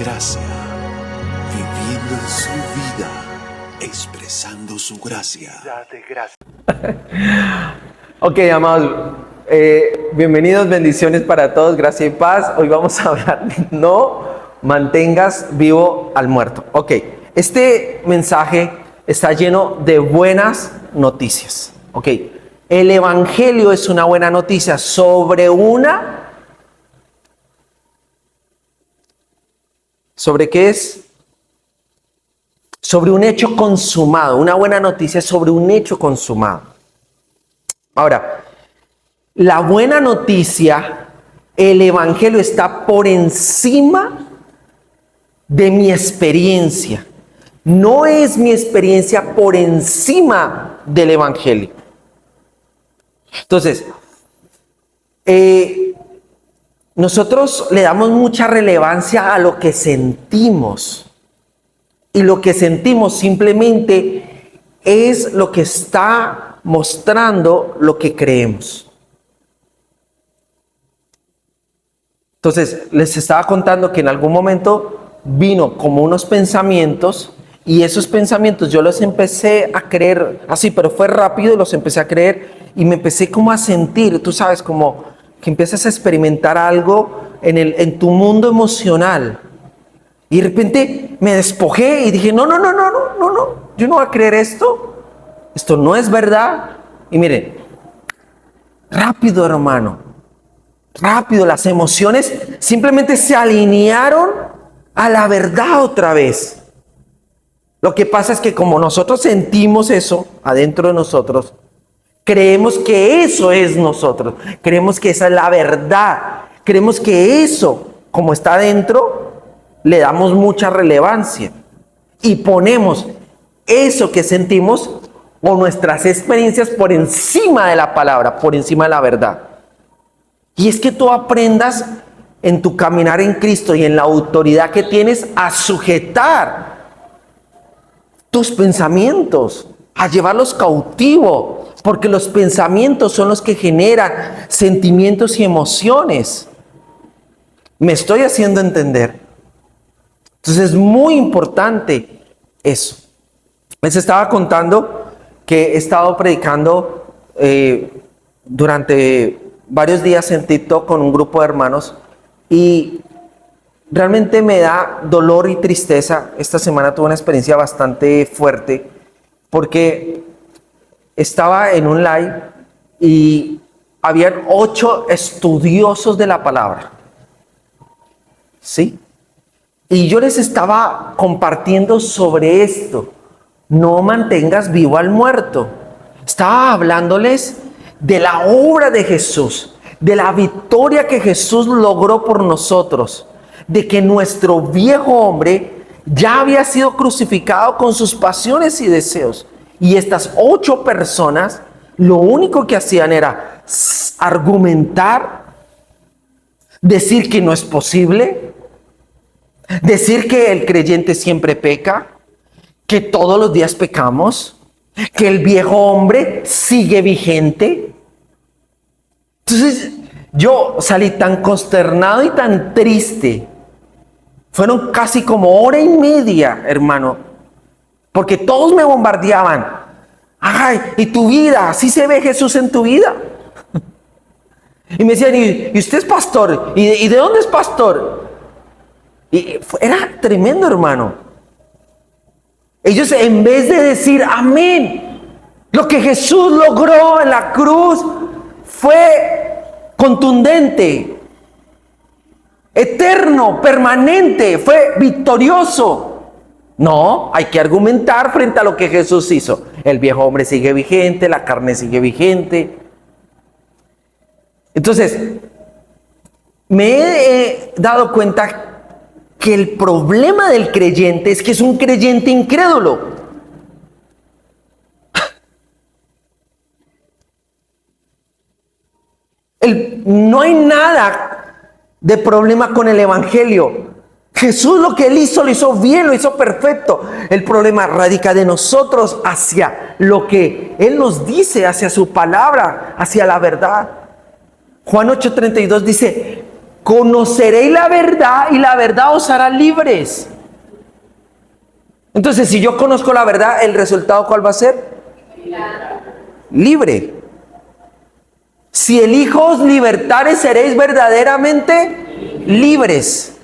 gracia, viviendo en su vida, expresando su gracia. Date gracias. Ok, amados, bienvenidos, bendiciones para todos, gracia y paz. Hoy vamos a hablar de no mantengas vivo al muerto. Ok, este mensaje está lleno de buenas noticias. Ok, el evangelio es una buena noticia sobre ¿sobre qué es? Sobre un hecho consumado, una buena noticia sobre un hecho consumado. Ahora, la buena noticia, el evangelio está por encima de mi experiencia. No es mi experiencia por encima del evangelio. Entonces, nosotros le damos mucha relevancia a lo que sentimos. Y lo que sentimos simplemente es lo que está mostrando lo que creemos. Entonces, les estaba contando que en algún momento vino como unos pensamientos y esos pensamientos yo los empecé a creer así, pero fue rápido y los empecé a creer y me empecé como a sentir, tú sabes, como que empiezas a experimentar algo en tu mundo emocional. Y de repente me despojé y dije, no, yo no voy a creer esto no es verdad. Y miren, rápido, hermano, rápido, las emociones simplemente se alinearon a la verdad otra vez. Lo que pasa es que como nosotros sentimos eso adentro de nosotros, creemos que eso es nosotros, creemos que esa es la verdad, creemos que eso, como está adentro, le damos mucha relevancia y ponemos eso que sentimos o nuestras experiencias por encima de la palabra, por encima de la verdad. Y es que tú aprendas en tu caminar en Cristo y en la autoridad que tienes a sujetar tus pensamientos, a llevarlos cautivos, porque los pensamientos son los que generan sentimientos y emociones. ¿Me estoy haciendo entender? Entonces es muy importante eso. Les estaba contando que he estado predicando durante varios días en TikTok con un grupo de hermanos y realmente me da dolor y tristeza. Esta semana tuve una experiencia bastante fuerte porque estaba en un live y habían 8 estudiosos de la palabra. ¿Sí? Y yo les estaba compartiendo sobre esto. No mantengas vivo al muerto. Estaba hablándoles de la obra de Jesús, de la victoria que Jesús logró por nosotros, de que nuestro viejo hombre ya había sido crucificado con sus pasiones y deseos. Y estas 8 personas lo único que hacían era argumentar, decir que no es posible, decir que el creyente siempre peca, que todos los días pecamos, que el viejo hombre sigue vigente. Entonces yo salí tan consternado y tan triste. Fueron casi como hora y media, hermano, porque todos me bombardeaban. Ay, ¿y tu vida? ¿Sí se ve Jesús en tu vida? Y me decían, ¿y usted es pastor? ¿Y de dónde es pastor? Y era tremendo, hermano. Ellos, en vez de decir amén, lo que Jesús logró en la cruz fue contundente, eterno, permanente, fue victorioso. No, hay que argumentar frente a lo que Jesús hizo. El viejo hombre sigue vigente, la carne sigue vigente. Entonces, me he dado cuenta que el problema del creyente es que es un creyente incrédulo. No hay nada de problema con el evangelio. Jesús lo que él hizo, lo hizo bien, lo hizo perfecto. El problema radica de nosotros hacia lo que él nos dice, hacia su palabra, hacia la verdad. Juan 8:32 dice, conoceréis la verdad y la verdad os hará libres. Entonces, si yo conozco la verdad, ¿el resultado cuál va a ser? Libre. Si el Hijo os libertare, seréis verdaderamente libres.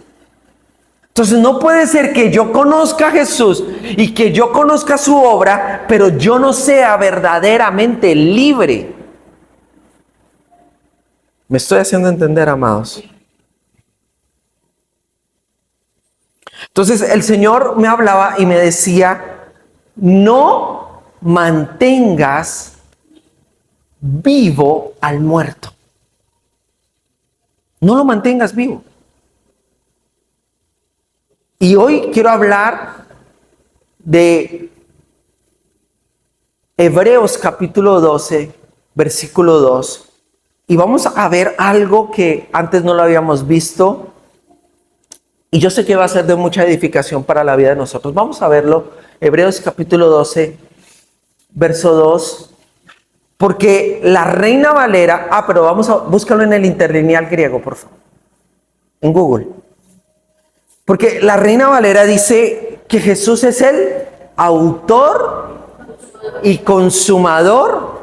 Entonces no puede ser que yo conozca a Jesús y que yo conozca su obra, pero yo no sea verdaderamente libre. ¿Me estoy haciendo entender, amados? Entonces el Señor me hablaba y me decía, no mantengas vivo al muerto. No lo mantengas vivo. Y hoy quiero hablar de Hebreos capítulo 12, versículo 2. Y vamos a ver algo que antes no lo habíamos visto. Y yo sé que va a ser de mucha edificación para la vida de nosotros. Vamos a verlo. Hebreos capítulo 12, verso 2. Porque la Reina Valera... pero vamos a búscalo en el interlineal griego, por favor. En Google. Porque la Reina Valera dice que Jesús es el autor y consumador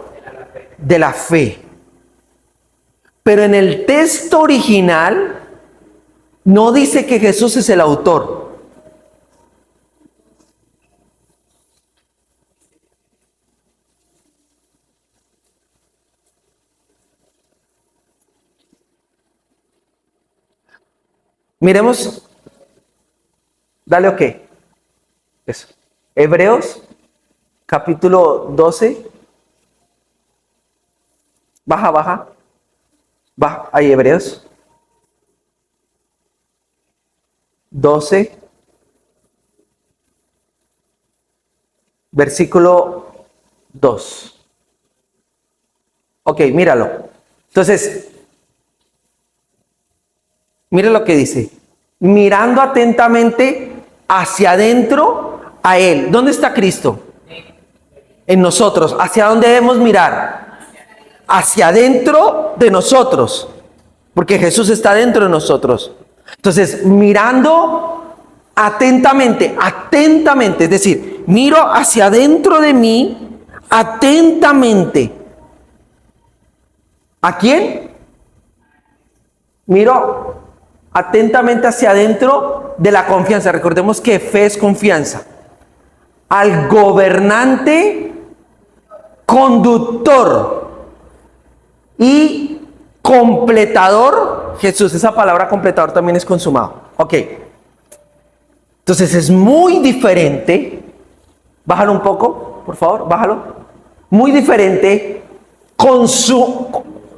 de la fe. Pero en el texto original no dice que Jesús es el autor. Miremos. Dale ok. Eso. Hebreos capítulo 12. Baja. Ahí Hebreos 12. Versículo 2. Ok, míralo. Entonces, mira lo que dice. Mirando atentamente hacia adentro a Él. ¿Dónde está Cristo? En nosotros. ¿Hacia dónde debemos mirar? Hacia adentro de nosotros. Porque Jesús está dentro de nosotros. Entonces, mirando atentamente, es decir, miro hacia adentro de mí, atentamente. ¿A quién? Miro atentamente hacia adentro de la confianza. Recordemos que fe es confianza. Al gobernante, conductor y completador, Jesús. Esa palabra completador también es consumado. Ok. Entonces es muy diferente. Bájalo un poco, por favor, bájalo. Muy diferente.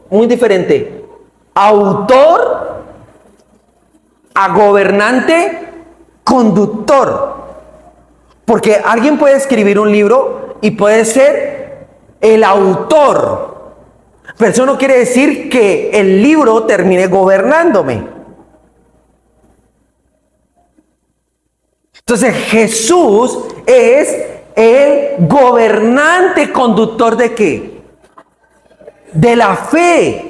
Muy diferente. Autor a gobernante, conductor. Porque alguien puede escribir un libro y puede ser el autor, pero eso no quiere decir que el libro termine gobernándome. Entonces Jesús es el gobernante conductor ¿de qué? De la fe.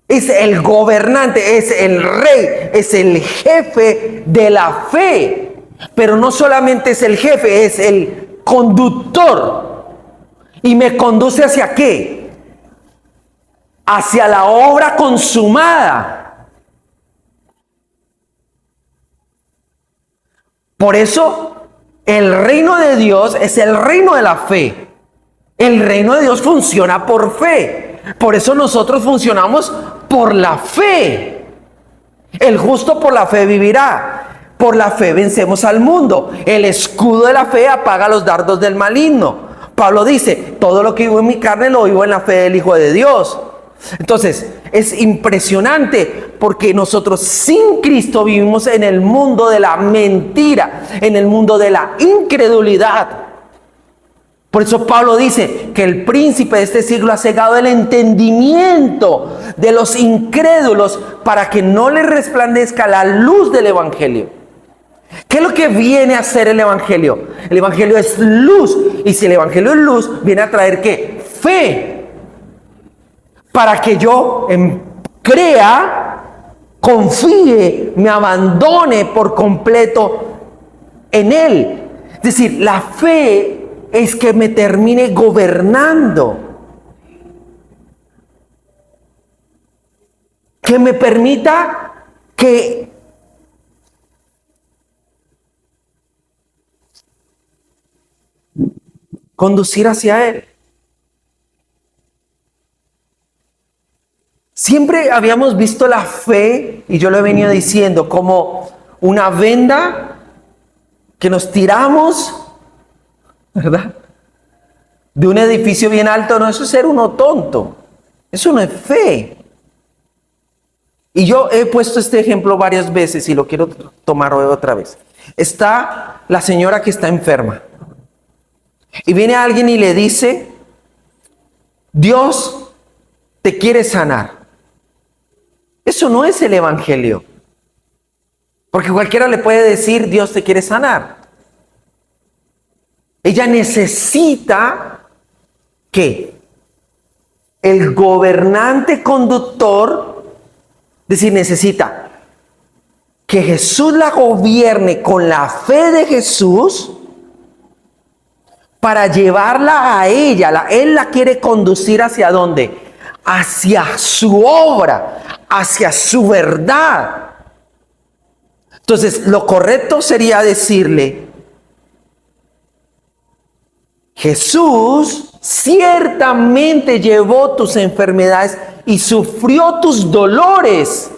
Es el gobernante, es el rey, es el jefe de la fe. Pero no solamente es el jefe, es el conductor. ¿Y me conduce hacia qué? Hacia la obra consumada. Por eso, el reino de Dios es el reino de la fe. El reino de Dios funciona por fe. Por eso nosotros funcionamos por la fe. El justo por la fe vivirá. Por la fe vencemos al mundo. El escudo de la fe apaga los dardos del maligno. Pablo dice, todo lo que vivo en mi carne lo vivo en la fe del Hijo de Dios. Entonces, es impresionante porque nosotros sin Cristo vivimos en el mundo de la mentira, en el mundo de la incredulidad. Por eso Pablo dice que el príncipe de este siglo ha cegado el entendimiento de los incrédulos para que no les resplandezca la luz del evangelio. ¿Qué es lo que viene a hacer el evangelio? El evangelio es luz. Y si el evangelio es luz, viene a traer ¿qué? Fe. Para que yo crea, confíe, me abandone por completo en Él. Es decir, la fe es que me termine gobernando, que me permita que conducir hacia Él. Siempre habíamos visto la fe, y yo lo he venido diciendo, como una venda que nos tiramos, ¿verdad?, de un edificio bien alto. No, eso es ser uno tonto. Eso no es fe. Y yo he puesto este ejemplo varias veces y lo quiero tomar hoy otra vez. Está la señora que está enferma. Y viene alguien y le dice, Dios te quiere sanar. Eso no es el evangelio. Porque cualquiera le puede decir, Dios te quiere sanar. Ella necesita que el gobernante conductor, es decir, necesita que Jesús la gobierne con la fe de Jesús para llevarla a ella. Él la quiere conducir ¿hacia dónde? Hacia su obra, hacia su verdad. Entonces, lo correcto sería decirle, Jesús ciertamente llevó tus enfermedades y sufrió tus dolores.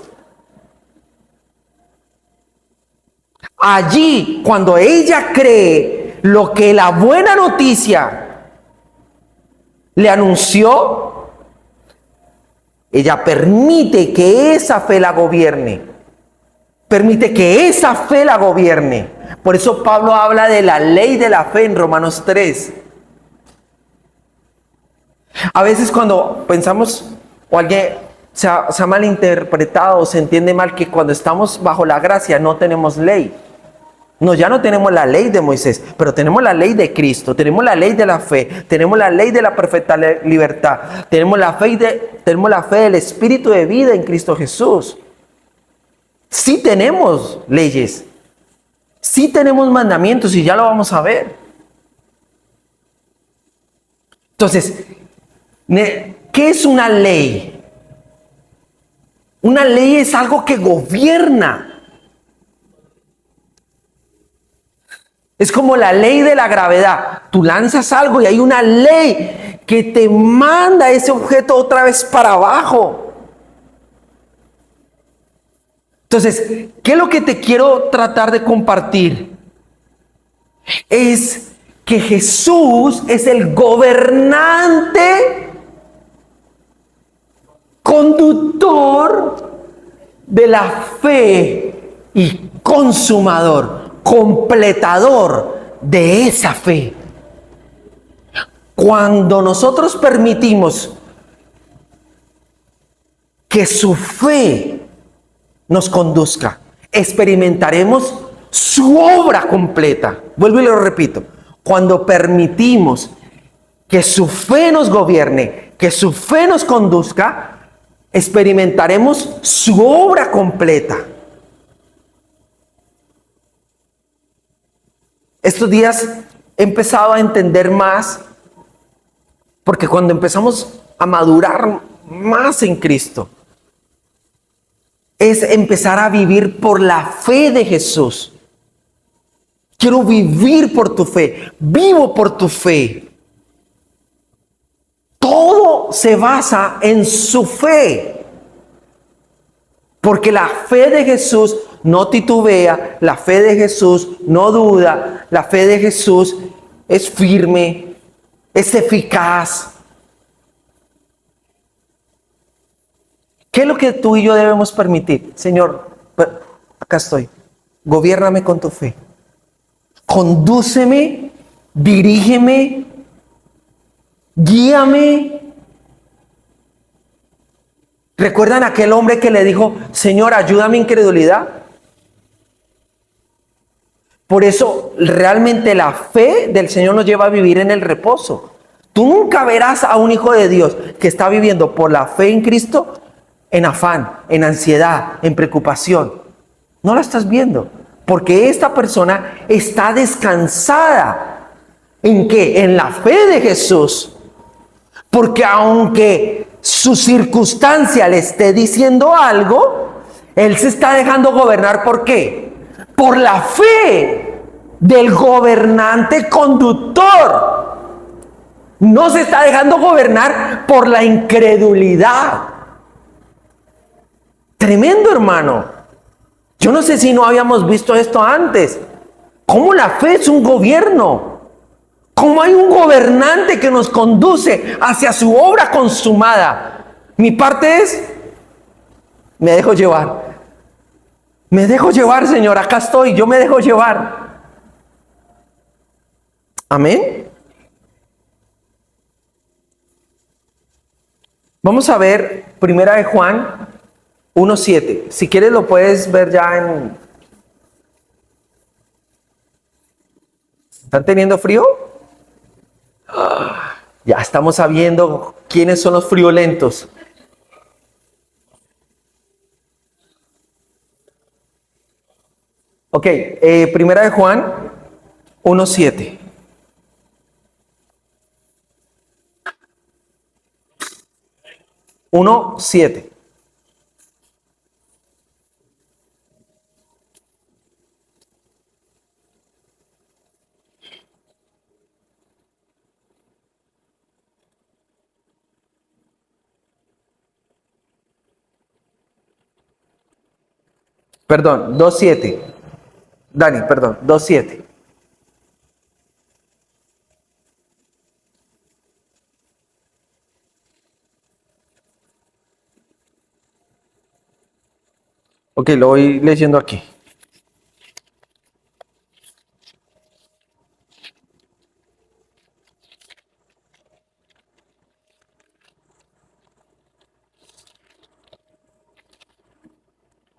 Allí, cuando ella cree lo que la buena noticia le anunció, ella permite que esa fe la gobierne. Permite que esa fe la gobierne. Por eso Pablo habla de la ley de la fe en Romanos 3. A veces cuando pensamos o alguien se ha malinterpretado o se entiende mal que cuando estamos bajo la gracia no tenemos ley. No, ya no tenemos la ley de Moisés, pero tenemos la ley de Cristo, tenemos la ley de la fe, tenemos la ley de la perfecta libertad, tenemos la fe del Espíritu de vida en Cristo Jesús. Sí tenemos leyes, sí tenemos mandamientos y ya lo vamos a ver. Entonces, ¿qué es una ley? Una ley es algo que gobierna. Es como la ley de la gravedad. Tú lanzas algo y hay una ley que te manda ese objeto otra vez para abajo. Entonces, ¿qué es lo que te quiero tratar de compartir? Es que Jesús es el gobernante, conductor de la fe y consumador, completador de esa fe. Cuando nosotros permitimos que su fe nos conduzca, experimentaremos su obra completa. Vuelvo y lo repito. Cuando permitimos que su fe nos gobierne, que su fe nos conduzca, experimentaremos su obra completa. Estos días he empezado a entender más, porque cuando empezamos a madurar más en Cristo, es empezar a vivir por la fe de Jesús. Quiero vivir por tu fe, vivo por tu fe. Todo se basa en su fe, porque la fe de Jesús no titubea, la fe de Jesús no duda, la fe de Jesús es firme, es eficaz. ¿Qué es lo que tú y yo debemos permitir? Señor, acá estoy, gobiérname con tu fe, condúceme, dirígeme, guíame. ¿Recuerdan aquel hombre que le dijo, Señor, ayuda a mi incredulidad? Por eso realmente la fe del Señor nos lleva a vivir en el reposo. Tú nunca verás a un hijo de Dios que está viviendo por la fe en Cristo en afán, en ansiedad, en preocupación. No la estás viendo, porque esta persona está descansada. ¿En qué? En la fe de Jesús. Porque aunque su circunstancia le esté diciendo algo, él se está dejando gobernar. ¿Por qué? Por la fe del gobernante conductor. No se está dejando gobernar por la incredulidad. Tremendo, hermano. Yo no sé si no habíamos visto esto antes. ¿Cómo la fe es un gobierno? ¿Cómo hay un gobernante que nos conduce hacia su obra consumada? Mi parte es, me dejo llevar. Me dejo llevar, Señor. Acá estoy, yo me dejo llevar. Amén. Vamos a ver Primera de Juan 1:7. Si quieres lo puedes ver ya en... ¿Están teniendo frío? Ya estamos sabiendo quiénes son los friolentos. Ok, Primera de Juan 1:7. Uno, 7. Perdón, 2:7. Dani, perdón, 2:7. Ok, lo voy leyendo aquí.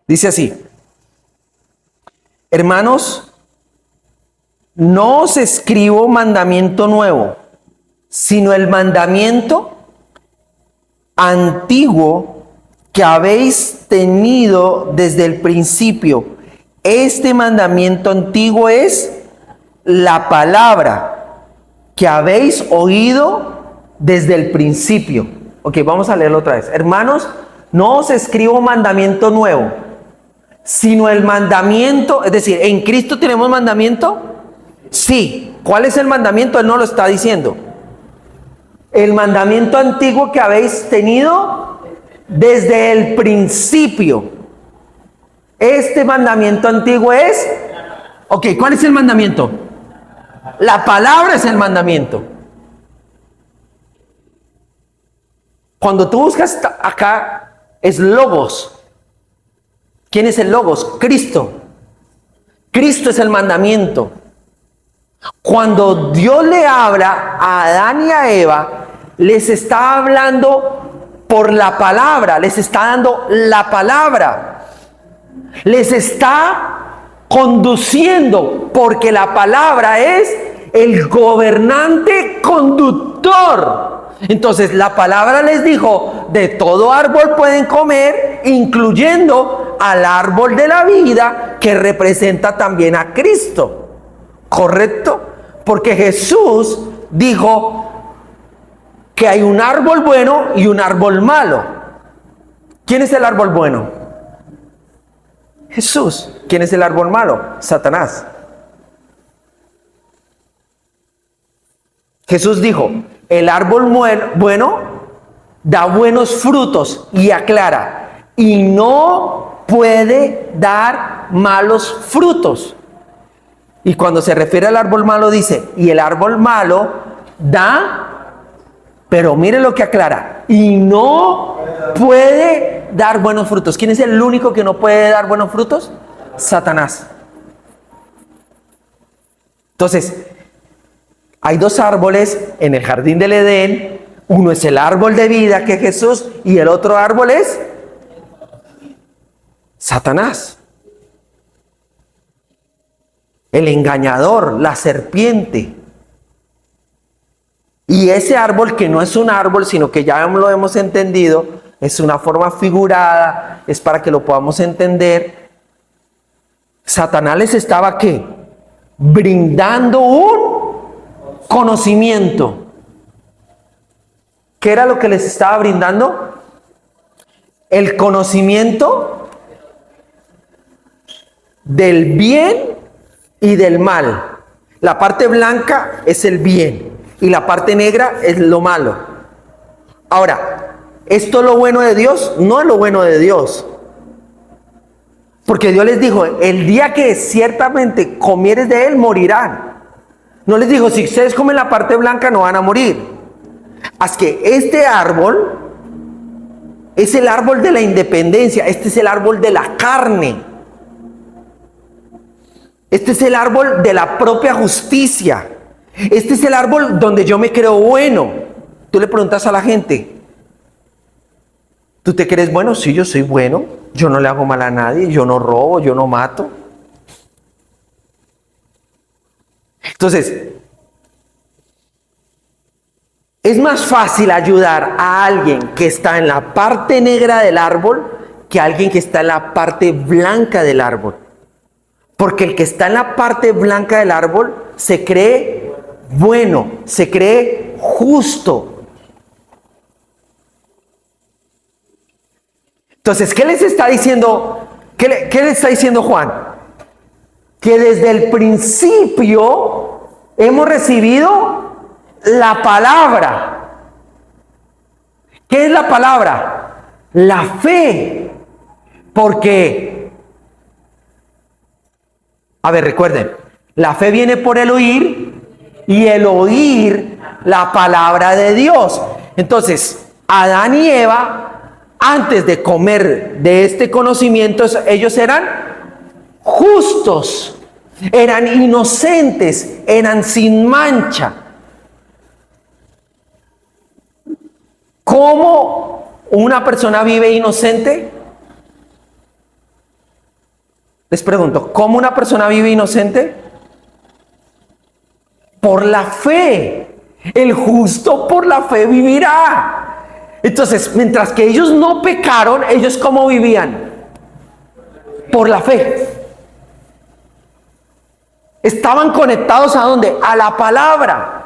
Dice así: hermanos, no os escribo mandamiento nuevo, sino el mandamiento antiguo que habéis tenido desde el principio. Este mandamiento antiguo es la palabra que habéis oído desde el principio. Ok, vamos a leerlo otra vez. Hermanos, no os escribo mandamiento nuevo, sino el mandamiento, es decir, ¿en Cristo tenemos mandamiento? Sí. ¿Cuál es el mandamiento? Él no lo está diciendo. El mandamiento antiguo que habéis tenido desde el principio. Este mandamiento antiguo es... Ok, ¿cuál es el mandamiento? La palabra es el mandamiento. Cuando tú buscas acá, es logos. ¿Quién es el logos? Cristo. Cristo es el mandamiento. Cuando Dios le habla a Adán y a Eva, les está hablando por la palabra, les está dando la palabra, les está conduciendo, porque la palabra es el gobernante conductor. Entonces la palabra les dijo: de todo árbol pueden comer, incluyendo al árbol de la vida, que representa también a Cristo. ¿Correcto? Porque Jesús dijo que hay un árbol bueno y un árbol malo. ¿Quién es el árbol bueno? Jesús. ¿Quién es el árbol malo? Satanás. Jesús dijo: el árbol bueno da buenos frutos y aclara, y no puede dar malos frutos. Y cuando se refiere al árbol malo dice: y el árbol malo da, pero mire lo que aclara, y no puede dar buenos frutos. ¿Quién es el único que no puede dar buenos frutos? Satanás. Entonces, hay dos árboles en el jardín del Edén. Uno es el árbol de vida, que es Jesús, y el otro árbol es Satanás. El engañador, la serpiente. Y ese árbol, que no es un árbol, sino que ya lo hemos entendido, es una forma figurada, es para que lo podamos entender. Satanás les estaba, ¿qué? Brindando un conocimiento. ¿Qué era lo que les estaba brindando? El conocimiento del bien y del mal. La parte blanca es el bien y la parte negra es lo malo. Ahora, ¿esto es lo bueno de Dios? No es lo bueno de Dios. Porque Dios les dijo, el día que ciertamente comieres de él, morirán. No les dijo, si ustedes comen la parte blanca no van a morir. Así que este árbol es el árbol de la independencia, este es el árbol de la carne. Este es el árbol de la propia justicia. Este es el árbol donde yo me creo bueno. Tú le preguntas a la gente, ¿tú te crees bueno? Sí, yo soy bueno. Yo no le hago mal a nadie, yo no robo, yo no mato. Entonces, es más fácil ayudar a alguien que está en la parte negra del árbol que a alguien que está en la parte blanca del árbol. Porque el que está en la parte blanca del árbol se cree bueno, se cree justo. Entonces, ¿qué les está diciendo? ¿Qué le está diciendo Juan? Que desde el principio hemos recibido la palabra. ¿Qué es la palabra? La fe. Porque, a ver, recuerden, la fe viene por el oír y el oír la palabra de Dios. Entonces, Adán y Eva, antes de comer de este conocimiento, ellos eran justos, eran inocentes, eran sin mancha. ¿Cómo una persona vive inocente? Les pregunto, ¿cómo una persona vive inocente? Por la fe. El justo por la fe vivirá. Entonces, mientras que ellos no pecaron, ¿ellos cómo vivían? Por la fe. Estaban conectados ¿a dónde? A la palabra.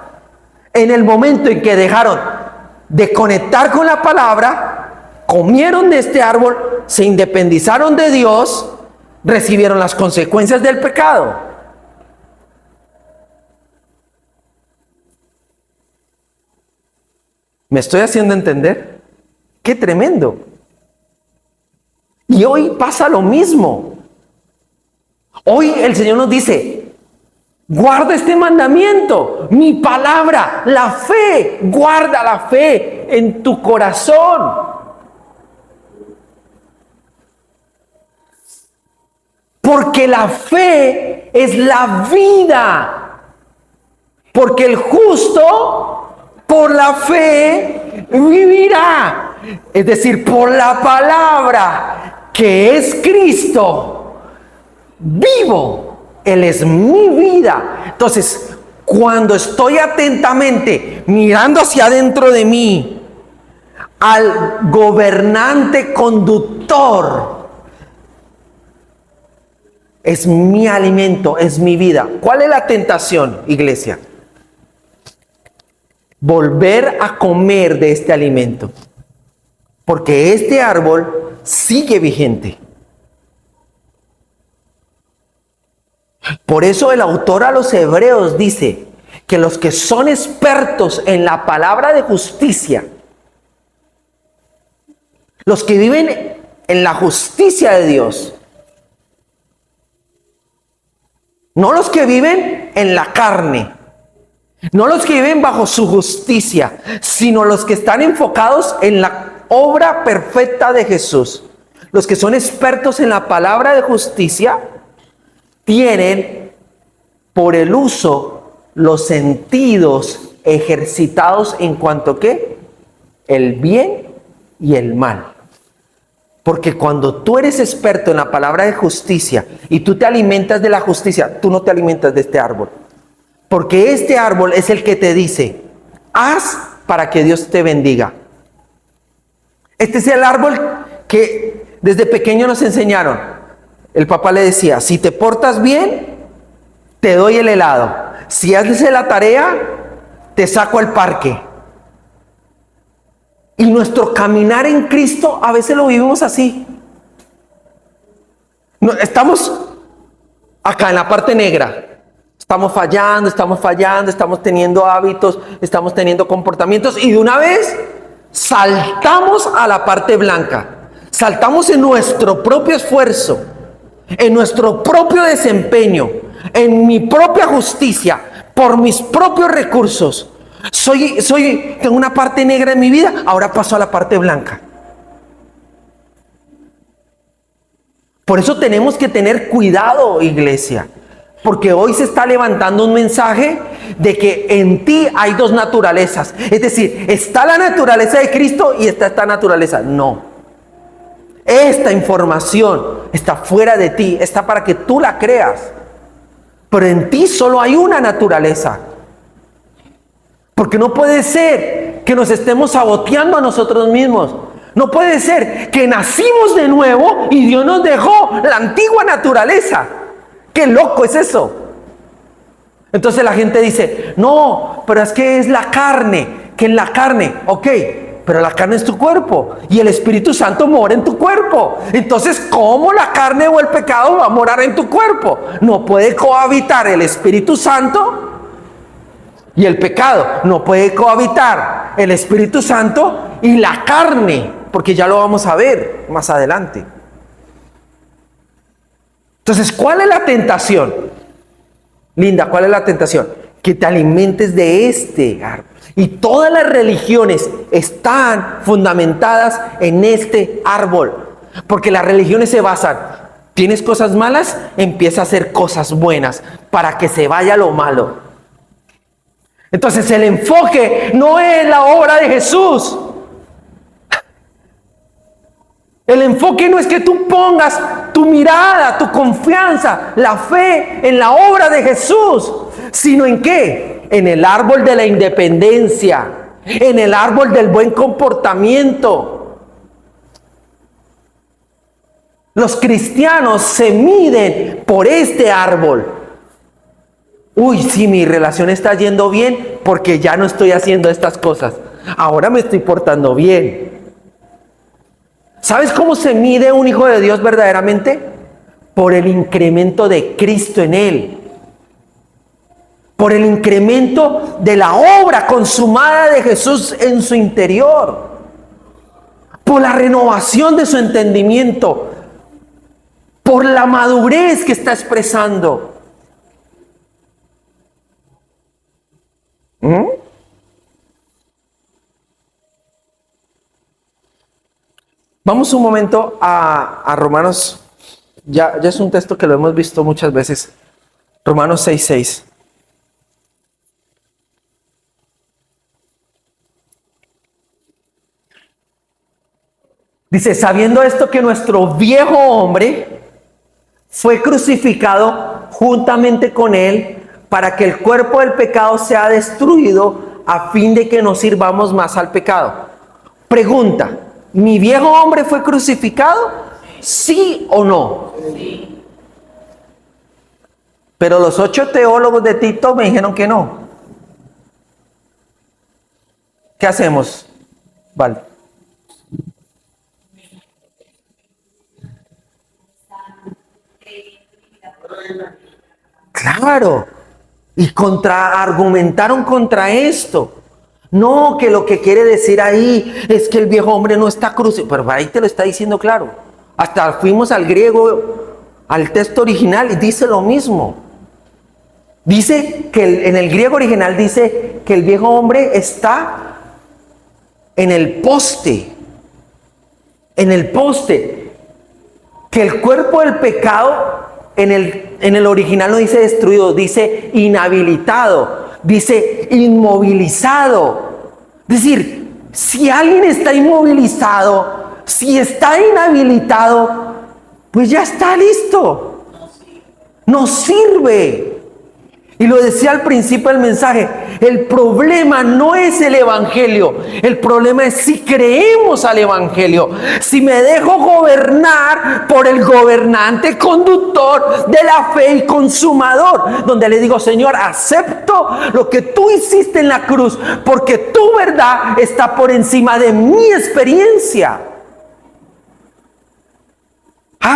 En el momento en que dejaron de conectar con la palabra, comieron de este árbol, se independizaron de Dios, recibieron las consecuencias del pecado. ¿Me estoy haciendo entender? ¡Qué tremendo! Y hoy pasa lo mismo. Hoy el Señor nos dice, guarda este mandamiento, mi palabra, la fe, guarda la fe en tu corazón. Porque la fe es la vida. Porque el justo por la fe vivirá. Es decir, por la palabra que es Cristo, vivo. Él es mi vida. Entonces, cuando estoy atentamente mirando hacia adentro de mí, al gobernante conductor, es mi alimento, es mi vida. ¿Cuál es la tentación, iglesia? Volver a comer de este alimento. Porque este árbol sigue vigente. Por eso el autor a los Hebreos dice que los que son expertos en la palabra de justicia, los que viven en la justicia de Dios, no los que viven en la carne, no los que viven bajo su justicia, sino los que están enfocados en la obra perfecta de Jesús. Los que son expertos en la palabra de justicia tienen por el uso los sentidos ejercitados en cuanto a ¿qué? El bien y el mal. Porque cuando tú eres experto en la palabra de justicia y tú te alimentas de la justicia, tú no te alimentas de este árbol. Porque este árbol es el que te dice, haz para que Dios te bendiga. Este es el árbol que desde pequeño nos enseñaron. El papá le decía, si te portas bien, te doy el helado. Si haces la tarea, te saco al parque. Y nuestro caminar en Cristo a veces lo vivimos así. Estamos acá en la parte negra. Estamos fallando, estamos teniendo hábitos, estamos teniendo comportamientos y de una vez saltamos a la parte blanca. Saltamos en nuestro propio esfuerzo, en nuestro propio desempeño, en mi propia justicia, por mis propios recursos. Tengo una parte negra en mi vida, ahora paso a la parte blanca. Por eso tenemos que tener cuidado, iglesia. Porque hoy se está levantando un mensaje de que en ti hay dos naturalezas. Es decir, está la naturaleza de Cristo y está esta naturaleza. No. Esta información está fuera de ti, está para que tú la creas. Pero en ti solo hay una naturaleza. Porque no puede ser que nos estemos saboteando a nosotros mismos. No puede ser que nacimos de nuevo y Dios nos dejó la antigua naturaleza. ¡Qué loco es eso! Entonces la gente dice, no, pero es que es la carne, que en la carne, ok, pero la carne es tu cuerpo y el Espíritu Santo mora en tu cuerpo. Entonces, ¿cómo la carne o el pecado va a morar en tu cuerpo? No puede cohabitar el Espíritu Santo y el pecado. No puede cohabitar el Espíritu Santo y la carne, porque ya lo vamos a ver más adelante. Entonces, ¿cuál es la tentación? Linda, ¿cuál es la tentación? Que te alimentes de este árbol. Y todas las religiones están fundamentadas en este árbol. Porque las religiones se basan, tienes cosas malas, empieza a hacer cosas buenas para que se vaya lo malo. Entonces el enfoque no es la obra de Jesús. El enfoque no es que tú pongas tu mirada, tu confianza, la fe en la obra de Jesús, sino en ¿qué? En el árbol de la independencia, en el árbol del buen comportamiento. Los cristianos se miden por este árbol. Uy, sí, mi relación está yendo bien porque ya no estoy haciendo estas cosas. Ahora me estoy portando bien. ¿Sabes cómo se mide un hijo de Dios verdaderamente? Por el incremento de Cristo en él. Por el incremento de la obra consumada de Jesús en su interior. Por la renovación de su entendimiento. Por la madurez que está expresando. Vamos un momento a Romanos, ya es un texto que lo hemos visto muchas veces, Romanos 6:6. Dice, sabiendo esto que nuestro viejo hombre fue crucificado juntamente con él para que el cuerpo del pecado sea destruido a fin de que no sirvamos más al pecado. Pregunta. ¿Mi viejo hombre fue crucificado? ¿Sí o no? Sí. Pero los 8 teólogos de Tito me dijeron que no. ¿Qué hacemos? Vale. Claro. Y argumentaron contra esto. No, que lo que quiere decir ahí es que el viejo hombre no está crucificado. Pero ahí te lo está diciendo claro. Hasta fuimos al griego, al texto original, y dice lo mismo. Dice que en el griego original dice que el viejo hombre está en el poste. En el poste. Que el cuerpo del pecado en el original no dice destruido, dice inhabilitado. Dice inmovilizado. Es decir, si alguien está inmovilizado, si está inhabilitado, pues ya está listo. No sirve. Y lo decía al principio del mensaje, El problema no es el evangelio. El problema es si creemos al evangelio. Si me dejo gobernar por el gobernante conductor de la fe y consumador. Donde le digo, Señor, acepto lo que tú hiciste en la cruz. Porque tu verdad está por encima de mi experiencia.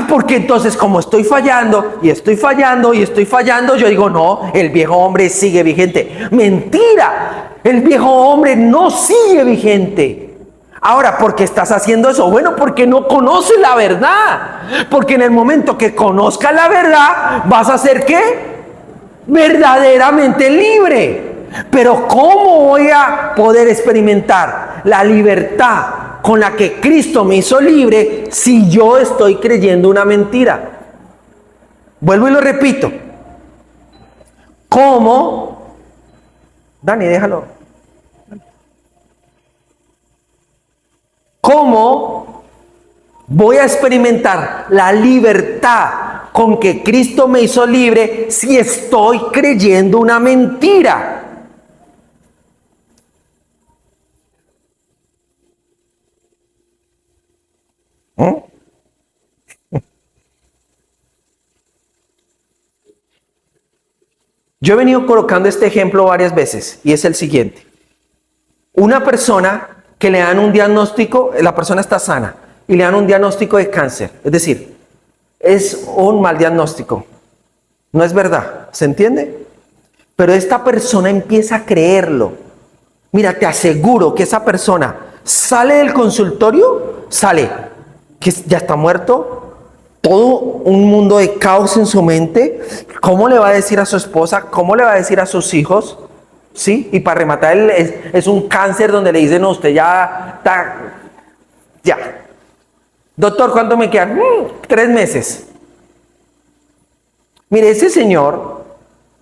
Porque entonces como estoy fallando y estoy fallando y estoy fallando, yo digo, no, el viejo hombre sigue vigente. Mentira, el viejo hombre no sigue vigente. Ahora, ¿por qué estás haciendo eso? Bueno, porque no conoces la verdad. Porque en el momento que conozcas la verdad, vas a ser ¿qué? Verdaderamente libre. Pero ¿cómo voy a poder experimentar la libertad con la que Cristo me hizo libre si yo estoy creyendo una mentira? Vuelvo y lo repito. ¿Cómo? Dani, déjalo. ¿Cómo voy a experimentar la libertad con que Cristo me hizo libre si estoy creyendo una mentira? Yo he venido colocando este ejemplo varias veces y es el siguiente. Una persona que le dan un diagnóstico, la persona está sana y le dan un diagnóstico de cáncer. Es decir, es un mal diagnóstico. No es verdad, ¿se entiende? Pero esta persona empieza a creerlo. Mira, te aseguro que esa persona sale del consultorio, sale, que ya está muerto, todo un mundo de caos en su mente. ¿Cómo le va a decir a su esposa? ¿Cómo le va a decir a sus hijos? ¿Sí? Y para rematar, es un cáncer donde le dicen, no, usted ya está, ya. Doctor, ¿cuánto me quedan? 3 meses. Mire, ese señor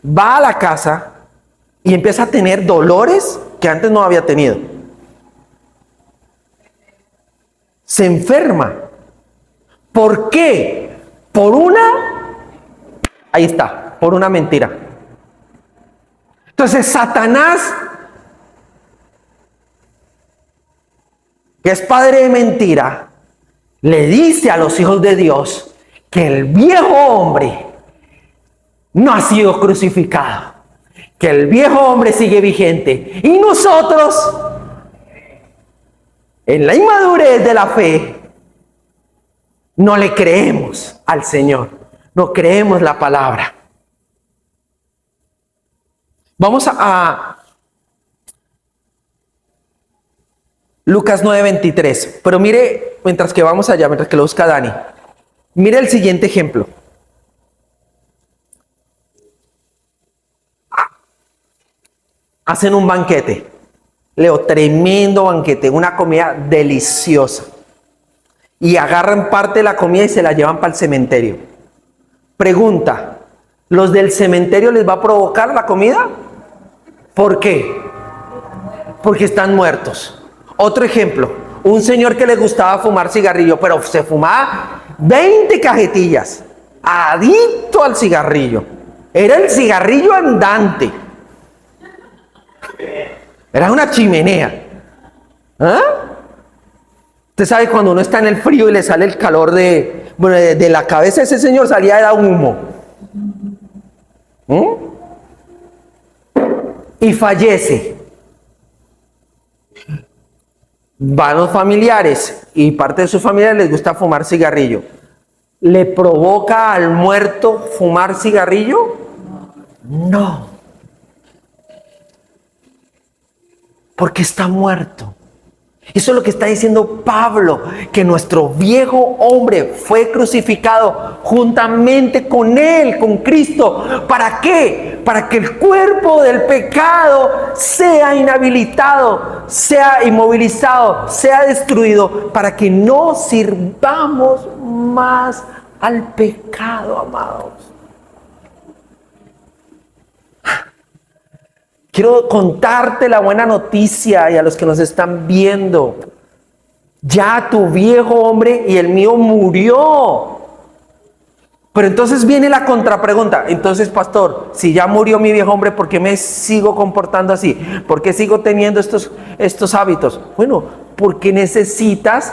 va a la casa y empieza a tener dolores que antes no había tenido. Se enferma. ¿Por qué? Ahí está, por una mentira. Entonces Satanás, que es padre de mentira, le dice a los hijos de Dios que el viejo hombre no ha sido crucificado, que el viejo hombre sigue vigente. Y nosotros, en la inmadurez de la fe, no le creemos al Señor, no creemos la palabra. Vamos a Lucas 9:23. Pero mire, mientras que vamos allá, mientras que lo busca Dani, mire el siguiente ejemplo. Hacen un banquete, Leo, tremendo banquete, una comida deliciosa. Y agarran parte de la comida y se la llevan para el cementerio. Pregunta, ¿los del cementerio les va a provocar la comida? ¿Por qué? Porque están muertos. Otro ejemplo, un señor que le gustaba fumar cigarrillo, pero se fumaba 20 cajetillas, adicto al cigarrillo. Era el cigarrillo andante. Era una chimenea. Usted sabe cuando uno está en el frío y le sale el calor de la cabeza de ese señor salía era humo. Y fallece. Van los familiares y parte de sus familiares les gusta fumar cigarrillo. ¿Le provoca al muerto fumar cigarrillo? No. Porque está muerto. Eso es lo que está diciendo Pablo, que nuestro viejo hombre fue crucificado juntamente con él, con Cristo. ¿Para qué? Para que el cuerpo del pecado sea inhabilitado, sea inmovilizado, sea destruido, para que no sirvamos más al pecado, amados. Quiero contarte la buena noticia y a los que nos están viendo. Ya tu viejo hombre y el mío murió. Pero entonces viene la contrapregunta. Entonces, pastor, si ya murió mi viejo hombre, ¿por qué me sigo comportando así? ¿Por qué sigo teniendo estos hábitos? Bueno, porque necesitas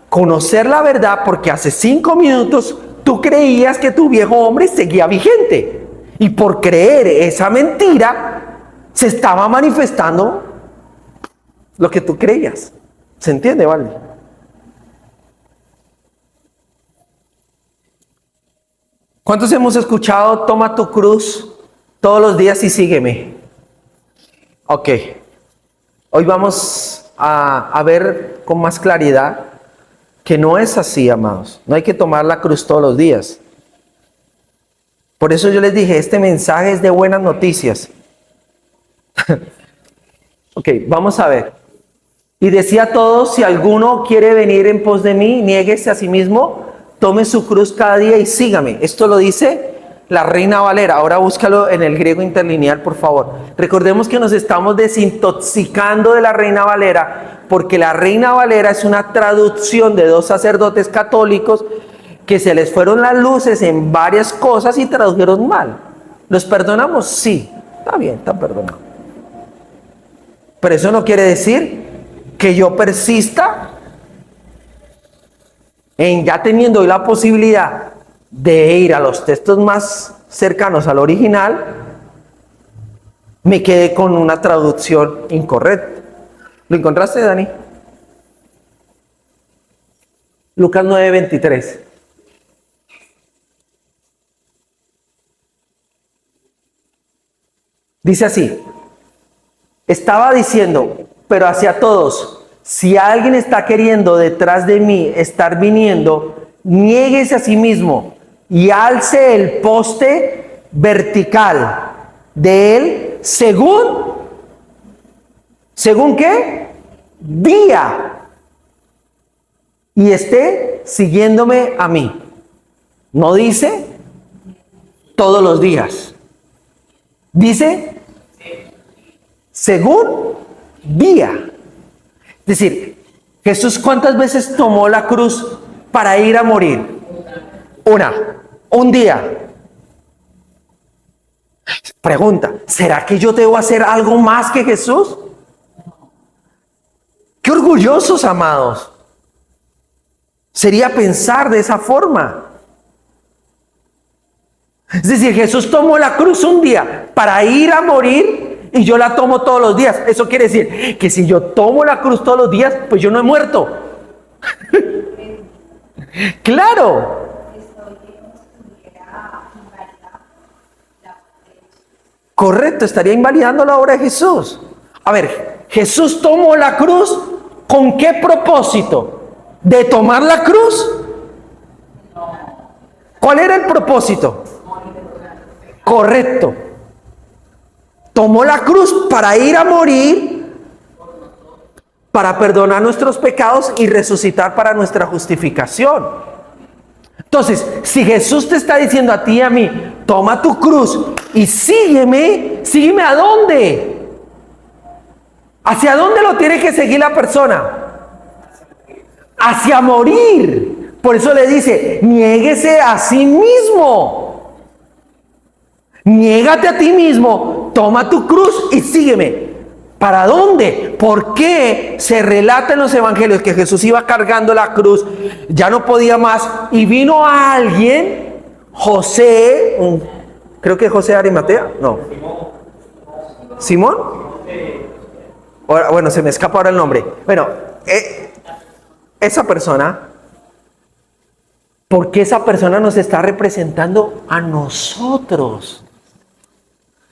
conocer la verdad, porque hace 5 minutos tú creías que tu viejo hombre seguía vigente. Y por creer esa mentira, se estaba manifestando lo que tú creías. ¿Se entiende, vale? ¿Cuántos hemos escuchado, toma tu cruz todos los días y sígueme? Ok. Hoy vamos a ver con más claridad que no es así, amados. No hay que tomar la cruz todos los días. Por eso yo les dije, este mensaje es de buenas noticias. Ok, vamos a ver. Y decía a todos, si alguno quiere venir en pos de mí, niéguese a sí mismo, tome su cruz cada día y sígame. Esto lo dice la Reina Valera. Ahora búscalo en el griego interlineal, por favor. Recordemos que nos estamos desintoxicando de la Reina Valera, porque la Reina Valera es una traducción de 2 sacerdotes católicos que se les fueron las luces en varias cosas y tradujeron mal. ¿Los perdonamos? Sí. Está bien, está perdonado. Pero eso no quiere decir que yo persista en, ya teniendo hoy la posibilidad de ir a los textos más cercanos al original, me quedé con una traducción incorrecta. ¿Lo encontraste, Dani? Lucas 9:23. Dice así, estaba diciendo, pero hacia todos, si alguien está queriendo detrás de mí estar viniendo, niéguese a sí mismo y alce el poste vertical de él ¿según qué? Día. Y esté siguiéndome a mí. No dice todos los días. Dice según día. Es decir, Jesús, ¿cuántas veces tomó la cruz para ir a morir? Un día. Pregunta, ¿será que yo debo hacer algo más que Jesús? Qué orgullosos, amados. Sería pensar de esa forma. Es decir, Jesús tomó la cruz un día para ir a morir y yo la tomo todos los días. Eso quiere decir que si yo tomo la cruz todos los días, pues yo no he muerto. Claro. Correcto, estaría invalidando la obra de Jesús. A ver, Jesús tomó la cruz, ¿con qué propósito? ¿De tomar la cruz? ¿Cuál era el propósito? Correcto. Tomó la cruz para ir a morir, para perdonar nuestros pecados y resucitar para nuestra justificación. Entonces, si Jesús te está diciendo a ti y a mí, toma tu cruz y sígueme, ¿sígueme a dónde? ¿Hacia dónde lo tiene que seguir la persona? Hacia morir. Por eso le dice, niéguese a sí mismo. Niégate a ti mismo, toma tu cruz y sígueme. ¿Para dónde? ¿Por qué se relata en los evangelios que Jesús iba cargando la cruz, ya no podía más y vino a alguien, José, creo que José de Arimatea, no, Simón? Bueno, se me escapa ahora el nombre. Bueno, esa persona, ¿por qué esa persona nos está representando a nosotros?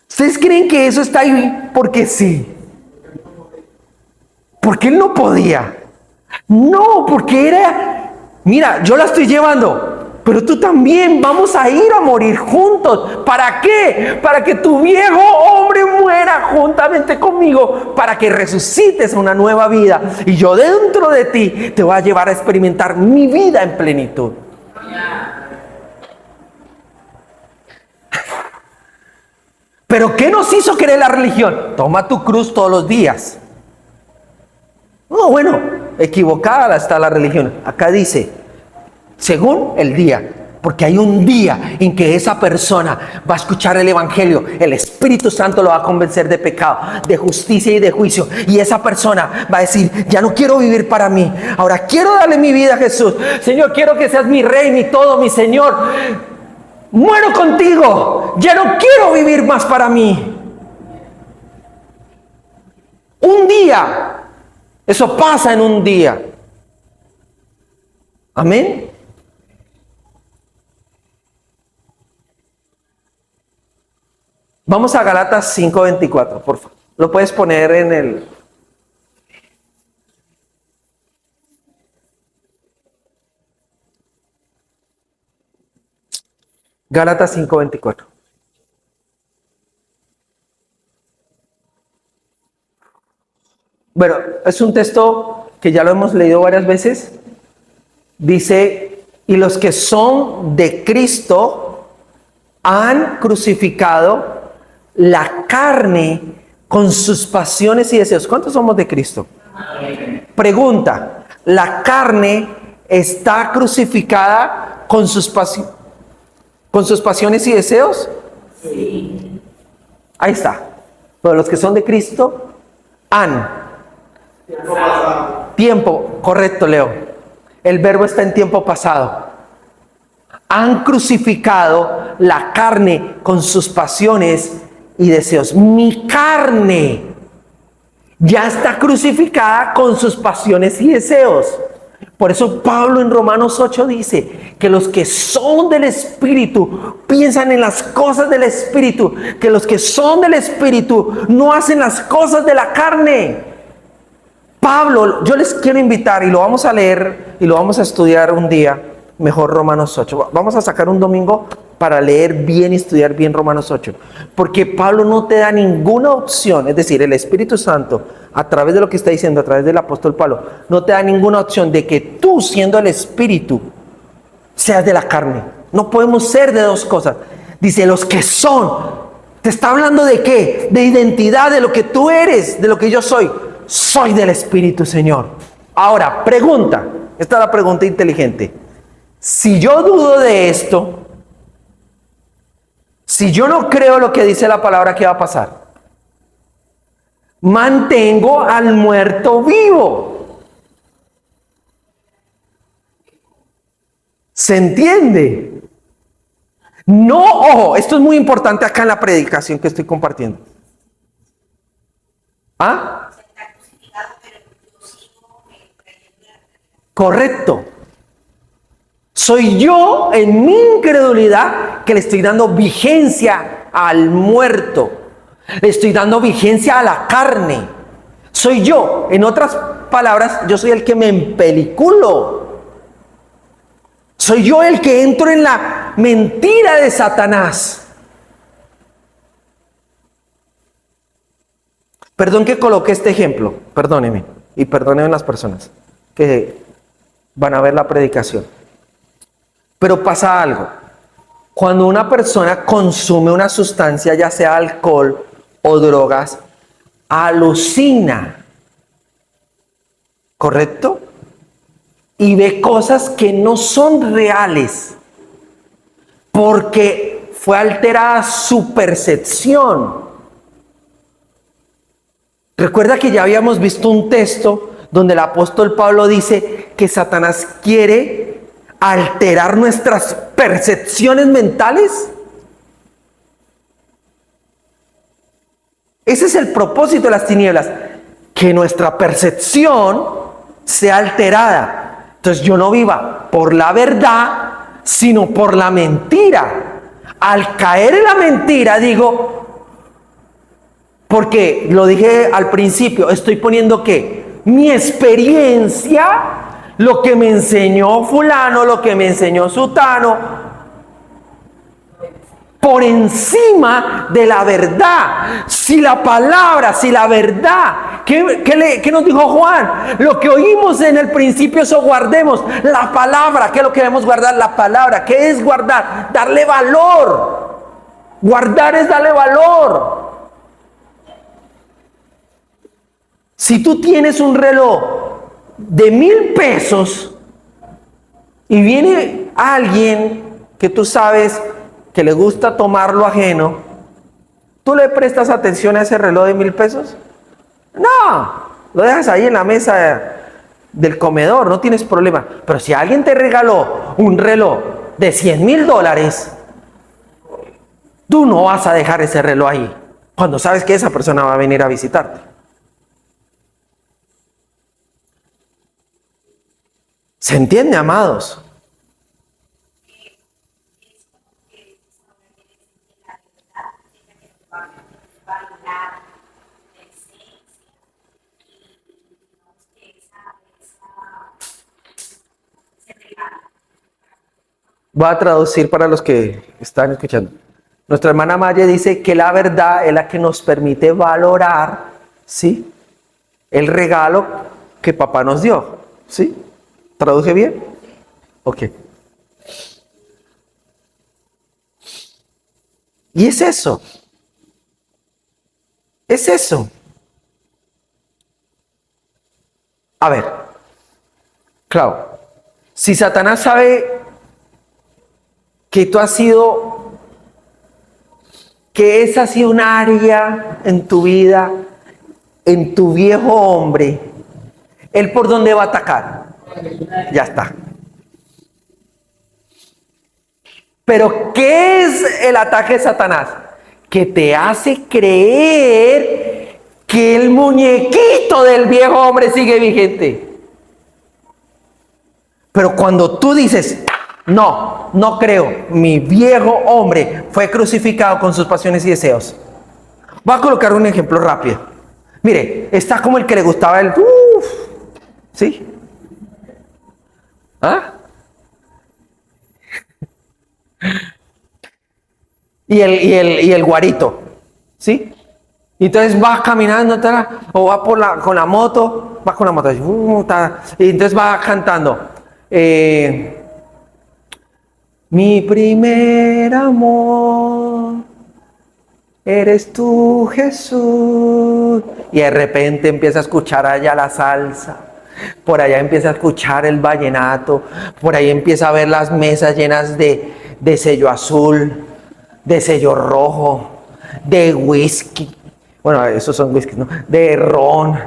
¿Ustedes creen que eso está ahí porque sí? Porque él no podía. No, porque era, mira, yo la estoy llevando, pero tú también, vamos a ir a morir juntos. ¿Para qué? Para que tu viejo hombre muera juntamente conmigo, para que resucites una nueva vida. Y yo dentro de ti te voy a llevar a experimentar mi vida en plenitud. ¿Pero qué nos hizo querer la religión? Toma tu cruz todos los días. No, bueno, equivocada está la religión. Acá dice, según el día. Porque hay un día en que esa persona va a escuchar el evangelio. El Espíritu Santo lo va a convencer de pecado, de justicia y de juicio. Y esa persona va a decir, ya no quiero vivir para mí. Ahora quiero darle mi vida a Jesús. Señor, quiero que seas mi rey, mi todo, mi Señor. Muero contigo. Ya no quiero vivir más para mí. Un día. Eso pasa en un día. Amén. Vamos a Gálatas 5:24, por favor. Lo puedes poner en el... Gálatas 5:24. Bueno, es un texto que ya lo hemos leído varias veces. Dice, y los que son de Cristo han crucificado la carne con sus pasiones y deseos. ¿Cuántos somos de Cristo? Amén. Pregunta, ¿la carne está crucificada con sus pasiones y deseos? Sí. Ahí está. Pero los que son de Cristo han. Tiempo, correcto, Leo. El verbo está en tiempo pasado. Han crucificado la carne con sus pasiones y deseos. Mi carne ya está crucificada con sus pasiones y deseos. Por eso Pablo en Romanos 8 dice que los que son del Espíritu piensan en las cosas del Espíritu, que los que son del Espíritu no hacen las cosas de la carne. Pablo, yo les quiero invitar, y lo vamos a leer y lo vamos a estudiar un día, mejor Romanos 8. Vamos a sacar un domingo para leer bien y estudiar bien Romanos 8. Porque Pablo no te da ninguna opción, es decir, el Espíritu Santo, a través de lo que está diciendo, a través del apóstol Pablo, no te da ninguna opción de que tú, siendo el Espíritu, seas de la carne. No podemos ser de dos cosas. Dice, los que son, te está hablando de qué, de identidad, de lo que tú eres, de lo que yo soy. Soy del Espíritu, Señor. Ahora, pregunta, esta es la pregunta inteligente. Si yo dudo de esto, si yo no creo lo que dice la palabra, ¿qué va a pasar? Mantengo al muerto vivo. ¿Se entiende? No, ojo, esto es muy importante acá en la predicación que estoy compartiendo. ¿Ah? Correcto. Soy yo en mi incredulidad que le estoy dando vigencia al muerto. Le estoy dando vigencia a la carne. Soy yo. En otras palabras, yo soy el que me empeliculo. Soy yo el que entro en la mentira de Satanás. Perdón que coloque este ejemplo. Perdóneme. Y perdónenme las personas que van a ver la predicación. Pero pasa algo. Cuando una persona consume una sustancia, ya sea alcohol o drogas, alucina. ¿Correcto? Y ve cosas que no son reales. Porque fue alterada su percepción. Recuerda que ya habíamos visto un texto donde el apóstol Pablo dice que Satanás quiere alterar nuestras percepciones mentales. Ese es el propósito de las tinieblas, que nuestra percepción sea alterada. Entonces yo no viva por la verdad, sino por la mentira. Al caer en la mentira digo, porque lo dije al principio, estoy poniendo que mi experiencia, lo que me enseñó fulano, lo que me enseñó sutano, por encima de la verdad. Si la palabra, si la verdad, ¿qué nos dijo Juan? Lo que oímos en el principio, eso guardemos. La palabra, ¿qué es lo que debemos guardar? La palabra. ¿Qué es guardar? Darle valor. Guardar es darle valor. Si tú tienes un reloj de 1,000 pesos y viene alguien que tú sabes que le gusta tomar lo ajeno, ¿tú le prestas atención a ese reloj de 1,000 pesos? No, lo dejas ahí en la mesa del comedor, no tienes problema. Pero si alguien te regaló un reloj de $100,000, tú no vas a dejar ese reloj ahí cuando sabes que esa persona va a venir a visitarte. ¿Se entiende, amados? Voy a traducir para los que están escuchando. Nuestra hermana Maya dice que la verdad es la que nos permite valorar, ¿sí?, el regalo que papá nos dio. ¿Sí? ¿Traduje bien? Ok. Y es eso. Es eso. A ver, claro, si Satanás sabe que tú has sido, que esa ha sido un área en tu vida, en tu viejo hombre, ¿él por dónde va a atacar? Ya está. Pero ¿qué es el ataque de Satanás? Que te hace creer que el muñequito del viejo hombre sigue vigente. Pero cuando tú dices, no, no creo, mi viejo hombre fue crucificado con sus pasiones y deseos. Voy a colocar un ejemplo rápido. Mire, está como el que le gustaba el... ¿sí? ¿Ah? Y el guarito, ¿sí? Y entonces va caminando, o va con la moto, y entonces va cantando. Mi primer amor, eres tú, Jesús. Y de repente empieza a escuchar allá la salsa. Por allá empieza a escuchar el vallenato. Por ahí empieza a ver las mesas llenas de sello azul, de sello rojo, de whisky. Bueno, esos son whisky, ¿no? De ron,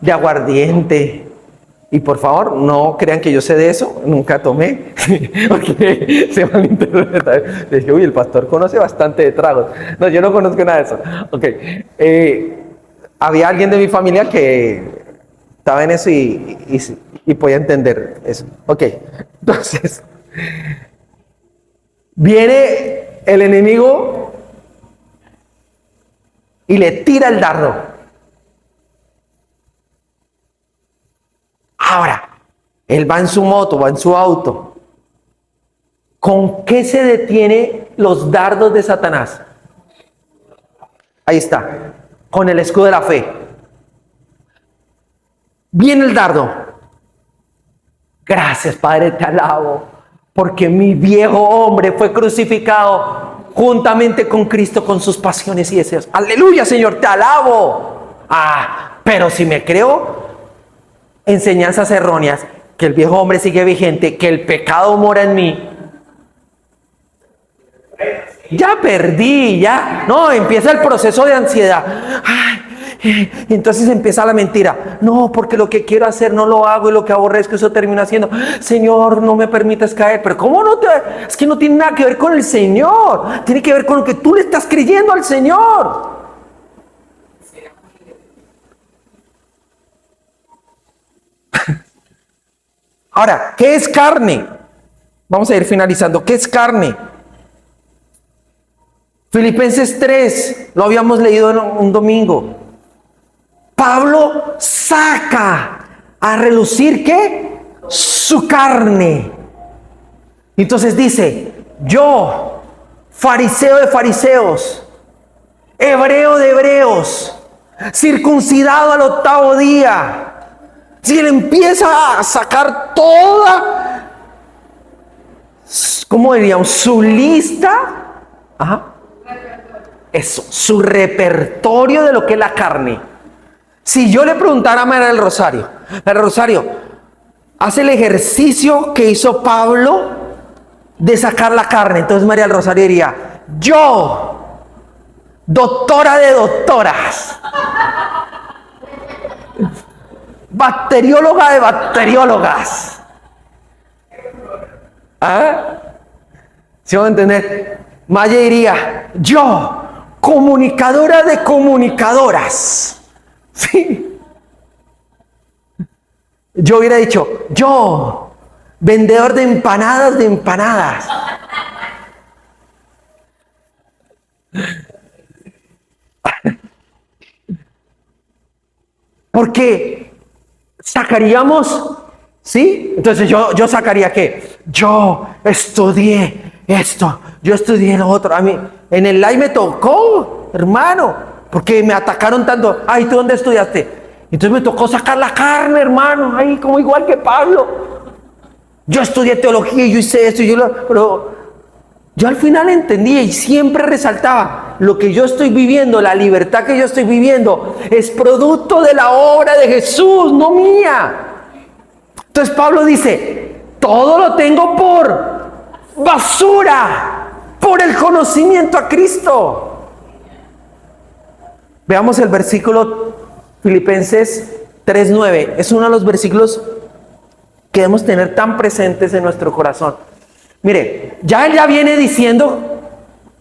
de aguardiente. Y por favor, no crean que yo sé de eso, nunca tomé, porque se van a interpretar. Les dije, uy, el pastor conoce bastante de tragos. No, yo no conozco nada de eso. Ok, había alguien de mi familia que estaba en eso y podía entender eso. Ok, entonces, viene el enemigo y le tira el dardo. Ahora, él va en su moto, va en su auto. ¿Con qué se detiene los dardos de Satanás? Ahí está, con el escudo de la fe. Viene el dardo. Gracias, Padre, te alabo, porque mi viejo hombre fue crucificado juntamente con Cristo, con sus pasiones y deseos. Aleluya, Señor, te alabo. Pero si me creo enseñanzas erróneas, que el viejo hombre sigue vigente, que el pecado mora en mí, ya perdí, ya. No, empieza el proceso de ansiedad. Y entonces empieza la mentira. No, porque lo que quiero hacer no lo hago y lo que aborrezco eso termino haciendo. Señor, no me permitas caer. Pero ¿cómo no te...? Es que no tiene nada que ver con el Señor. Tiene que ver con lo que tú le estás creyendo al Señor. Ahora, ¿qué es carne? Vamos a ir finalizando. ¿Qué es carne? Filipenses 3, lo habíamos leído en un domingo. Pablo saca a relucir, ¿qué? Su carne. Entonces dice, yo, fariseo de fariseos, hebreo de hebreos, circuncidado al 8º día. Si él empieza a sacar toda, ¿cómo diríamos? Su lista, eso, su repertorio de lo que es la carne. Si yo le preguntara a María del Rosario, ¿hace el ejercicio que hizo Pablo de sacar la carne. Entonces María del Rosario diría, yo, doctora de doctoras, bacterióloga de bacteriólogas. ¿Ah? ¿Sí van a entender? Maya diría, yo, comunicadora de comunicadoras. Sí. Yo hubiera dicho, yo, vendedor de empanadas de empanadas. Porque sacaríamos, ¿sí? Entonces yo sacaría que yo estudié esto, yo estudié lo otro. A mí en el live me tocó, hermano, porque me atacaron tanto. Ay, ¿tú dónde estudiaste? Entonces me tocó sacar la carne, hermano, ahí como igual que Pablo. Yo estudié teología y yo hice esto, pero yo al final entendía y siempre resaltaba, lo que yo estoy viviendo, la libertad que yo estoy viviendo, es producto de la obra de Jesús, no mía. Entonces Pablo dice, todo lo tengo por basura, por el conocimiento a Cristo. Veamos el versículo Filipenses 3:9. Es uno de los versículos que debemos tener tan presentes en nuestro corazón. Mire, él ya viene diciendo